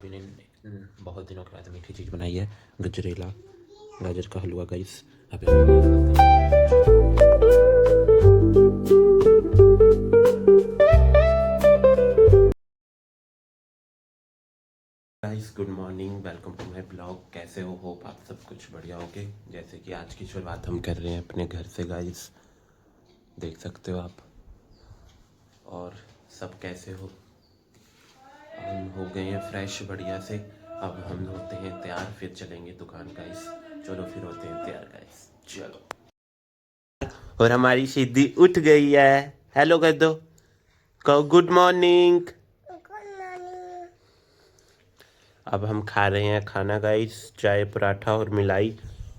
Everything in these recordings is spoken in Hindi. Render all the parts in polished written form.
मैंने बहुत दिनों के बाद मीठी चीज़ बनाई है, गजरेला गाजर का हलवा गाइस। अभी guys good morning, welcome to my blog. कैसे हो? होप आप सब कुछ बढ़िया होगे। जैसे कि आज की शुरुआत हम कर रहे हैं अपने घर से गाइस, देख सकते हो आप। और सब कैसे हो? हम हो गए हैं फ्रेश बढ़िया से। अब हम होते हैं तैयार, फिर चलेंगे दुकान गाइस। चलो फिर होते हैं तैयार गाइस, चलो। और हमारी सिद्धि उठ गई है, हेलो कर दो, कहो गुड मॉर्निंग। अब हम खा रहे हैं खाना गाइस, चाय पराठा और मिलाई।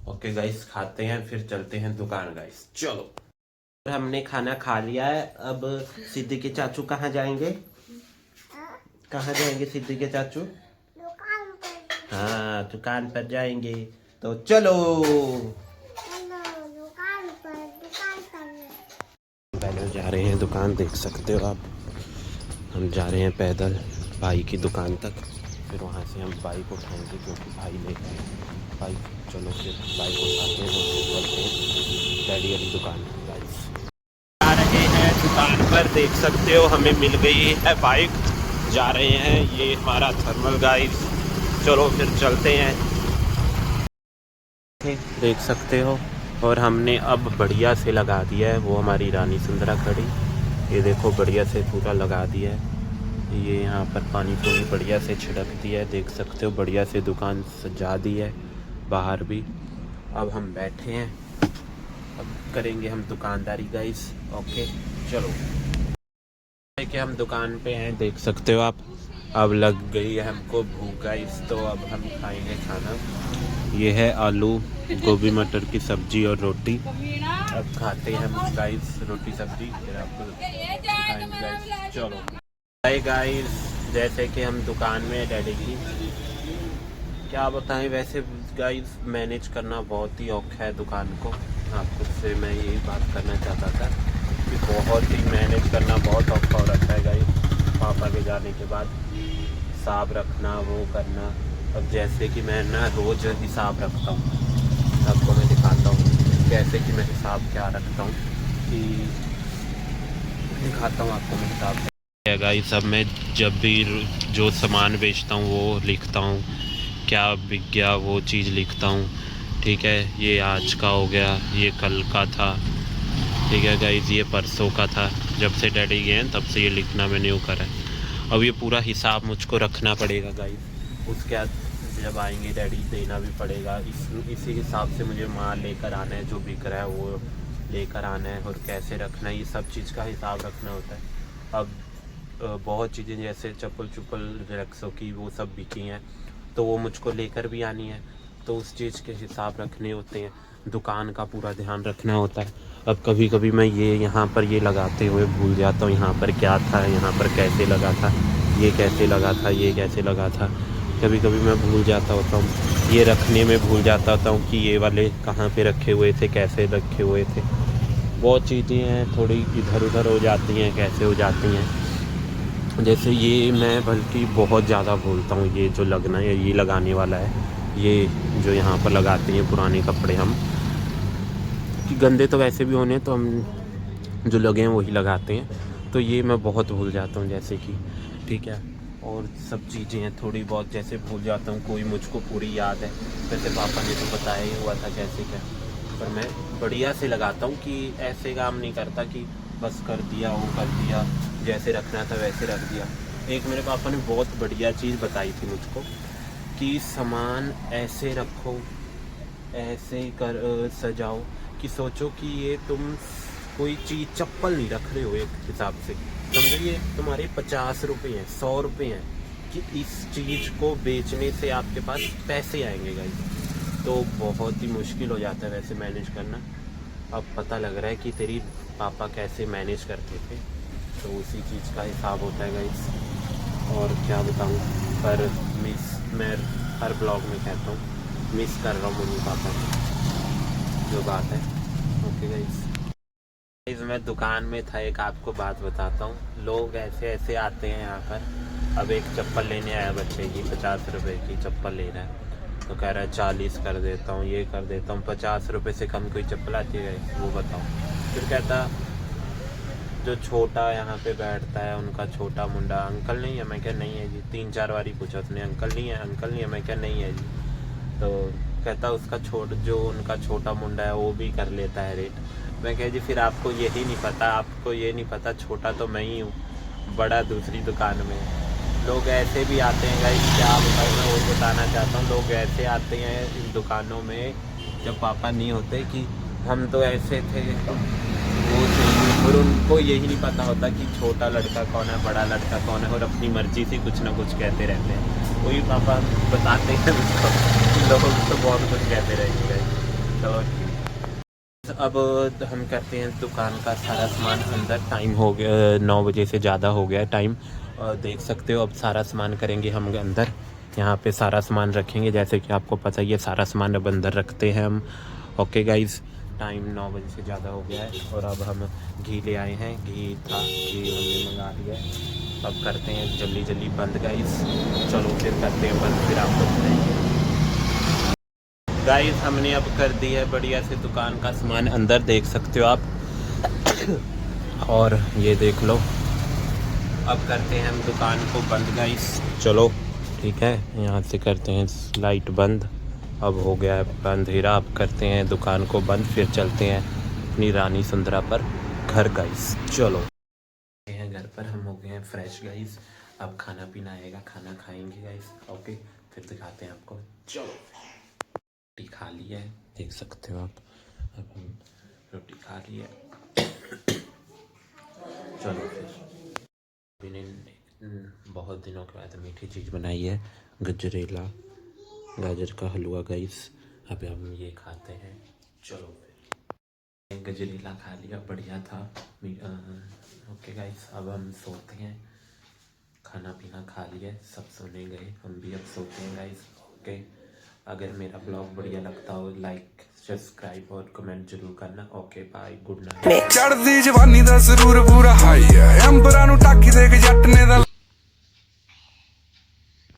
ओके गाइस, खाते हैं फिर चलते हैं दुकान गाइस, चलो। हमने खाना खा लिया है। अब सिद्धि के चाचू कहाँ जाएंगे? कहाँ जाएंगे सिद्धि के चाचू? दुकान पर। हाँ, दुकान पर जाएंगे, तो चलो दुकान पर। पैदल जा रहे हैं दुकान, देख सकते हो आप। हम जा रहे हैं पैदल भाई की दुकान तक, फिर वहाँ से हम बाइक उठाएंगे क्योंकि भाई लेकर है बाइक। चलो फिर बाइक उठाते हैं और फिर चलते हैं डैडी वाली दुकान गाइस। जा रहे हैं दुकान पर, देख सकते हो हमें मिल गई है बाइक। जा रहे हैं, ये हमारा थर्मल गाइस। चलो फिर चलते हैं, देख सकते हो। और हमने अब बढ़िया से लगा दिया है वो हमारी रानी सुंदरा खड़ी। ये देखो बढ़िया से पूरा लगा दिया है। ये यहाँ पर पानी पूरी बढ़िया से छिड़क दिया है, देख सकते हो। बढ़िया से दुकान सजा दी है बाहर भी। अब हम बैठे हैं, अब करेंगे हम दुकानदारी गाइस। ओके चलो, कि हम दुकान पे हैं, देख सकते हो आप। अब लग गई है हमको भूख गाइस, तो अब हम खाएंगे खाना। ये है आलू गोभी मटर की सब्जी और रोटी। अब खाते हैं हम गाइस रोटी सब्जी, फिर आपको दिखाएंगे गाइस, चलो। हाय गाइस, जैसे कि हम दुकान में डैडी की, क्या बताएं वैसे गाइस, मैनेज करना बहुत ही औखा है दुकान को। आपको से मैं यही बात करना चाहता था कि बहुत ही मैनेज करना बहुत औखा हो रखा है गाइस। पापा के जाने के बाद हिसाब रखना, वो करना। अब जैसे कि मैं ना रोज़ हिसाब रखता हूँ, आपको मैं दिखाता हूँ कैसे कि मैं हिसाब क्या रखता हूँ, कि दिखाता हूँ आपको मैं हिसाब गाइस। अब मैं जब भी जो सामान बेचता हूँ वो लिखता हूँ, क्या बिक गया वो चीज़ लिखता हूँ, ठीक है। ये आज का हो गया, ये कल का था, ठीक है गाइस। ये परसों का था, जब से डैडी गए हैं तब से ये लिखना मैंने यूँ करा है। अब ये पूरा हिसाब मुझको रखना पड़ेगा गाइस। उसके बाद जब आएंगे डैडी देना भी पड़ेगा। इसी हिसाब से मुझे माल लेकर आना है, जो बिक रहा है वो लेकर आना है, और कैसे रखना है, ये सब चीज़ का हिसाब रखना होता है। अब बहुत चीज़ें जैसे चप्पल रिलैक्सो की वो सब बिकी हैं, तो वो मुझको लेकर भी आनी है, तो उस चीज़ के हिसाब रखने होते हैं। दुकान का पूरा ध्यान रखना होता है। अब कभी कभी मैं ये यहाँ पर ये लगाते हुए भूल जाता हूँ, यहाँ पर क्या था, यहाँ पर कैसे लगा था, ये कैसे लगा था, ये कैसे लगा था। कभी कभी मैं भूल जाता होता हूँ, ये रखने में भूल जाता होता हूँ कि ये वाले कहाँ पे रखे हुए थे, कैसे रखे हुए थे। बहुत चीज़ें हैं, थोड़ी इधर उधर हो जाती हैं, कैसे हो जाती हैं। जैसे ये मैं बल्कि बहुत ज़्यादा भूलता हूँ, ये जो लगना है, ये लगाने वाला है, ये जो यहाँ पर लगाते हैं पुराने कपड़े हम, कि गंदे तो वैसे भी होने, तो हम जो लगे हैं वही लगाते हैं। तो ये मैं बहुत भूल जाता हूँ जैसे कि, ठीक है। और सब चीज़ें हैं थोड़ी बहुत, जैसे भूल जाता हूँ, कोई मुझको पूरी याद है। वैसे पापा ने तो बताया ही हुआ था कैसे क्या, पर मैं बढ़िया से लगाता हूँ कि ऐसे काम नहीं करता कि बस कर दिया वो कर दिया, जैसे रखना था वैसे रख दिया। एक मेरे पापा ने बहुत बढ़िया चीज़ बताई थी मुझको, कि सामान ऐसे रखो, ऐसे कर सजाओ, कि सोचो कि ये तुम कोई चीज़ चप्पल नहीं रख रहे हो एक हिसाब से, समझो ये तुम्हारे 50 रुपये हैं, 100 रुपये हैं, कि इस चीज़ को बेचने से आपके पास पैसे आएंगे गाइस। तो बहुत ही मुश्किल हो जाता है वैसे मैनेज करना। अब पता लग रहा है कि तेरी पापा कैसे मैनेज करते थे, तो उसी चीज़ का हिसाब होता है गाइस। और क्या बताऊँ, पर मैं हर ब्लॉग में कहता हूँ मिस कर रहा हूँ मम्मी पापा की, जो बात है। ओके गाइस, मैं दुकान में था, एक आपको बात बताता हूँ। लोग ऐसे ऐसे आते हैं यहाँ पर, अब एक चप्पल लेने आया बच्चे की, 50 रुपये की चप्पल ले रहा है, तो कह रहा है 40 कर देता हूँ, ये कर देता हूँ। 50 रुपये से कम कोई चप्पल आती है वो बताओ। फिर कहता जो छोटा यहाँ पे बैठता है उनका छोटा मुंडा अंकल नहीं है। मैं क्या नहीं है जी, 3-4 बारी पूछा उसने, अंकल नहीं है, अंकल नहीं है। मैं क्या नहीं है जी। तो कहता उसका जो उनका छोटा मुंडा है वो भी कर लेता है रेट। मैं कह जी फिर आपको यही नहीं पता, आपको ये नहीं पता छोटा तो मैं ही हूँ, बड़ा दूसरी दुकान में। लोग ऐसे भी आते हैं गाइस, क्या बताऊँ, मैं वो बताना चाहता हूँ। लोग ऐसे आते हैं इन दुकानों में जब पापा नहीं होते कि हम तो ऐसे थे वो थे, और उनको यही नहीं पता होता कि छोटा लड़का कौन है, बड़ा लड़का कौन है, और अपनी मर्जी से कुछ ना कुछ कहते रहते हैं। वही पापा बताते हैं उसको, लोग तो बहुत कुछ कहते रहेंगे। तो अब हम करते हैं दुकान का सारा सामान अंदर। टाइम हो गया 9 बजे से ज़्यादा हो गया टाइम, देख सकते हो। अब सारा सामान करेंगे हम अंदर, यहाँ पे सारा सामान रखेंगे। जैसे कि आपको पता ही है सारा सामान अब अंदर रखते हैं हम। ओके गाइस, टाइम 9 बजे से ज़्यादा हो गया है और अब हम घी ले आए हैं। घी हमने मंगा लिया है। अब करते हैं जल्दी जल्दी बंद गाइस। चलो फिर करते हैं बंद, फिर आपको बताएंगे। गाइस हमने अब कर दी है बढ़िया से दुकान का सामान अंदर, देख सकते हो आप। और ये देख लो, अब करते हैं हम दुकान को बंद गाइस। चलो ठीक है, यहाँ से करते हैं लाइट बंद। अब हो गया है अंधेरा, अब करते हैं दुकान को बंद, फिर चलते हैं अपनी रानी सुंदरा पर घर गाइस। चलो हैं घर पर, हम हो गए हैं फ्रेश गाइस। अब खाना पीना आएगा, खाना खाएंगे गाइस। ओके फिर दिखाते हैं आपको। चलो रोटी खा ली है, देख सकते हो आप। अब हम रोटी खा ली है। चलो फिर मैंने बहुत दिनों के बाद मीठी चीज़ बनाई है, गजरेला गाजर का हलवा गाइस। अभी हम ये खाते हैं। चलो फिर गजरेला खा लिया, बढ़िया था। ओके गाइस, अब हम सोते हैं। खाना पीना खा लिया, सब सोने गए, हम भी अब सोते हैं गाइस। ओके, अगर मेरा ब्लॉग बढ़िया लगता हो लाइक सब्सक्राइब और कमेंट जरूर करना। Okay bye, good night. चढ़दी जवानी दा जरूर पूरा हाई है, अंबरां नूं ढक दे के जट ने दा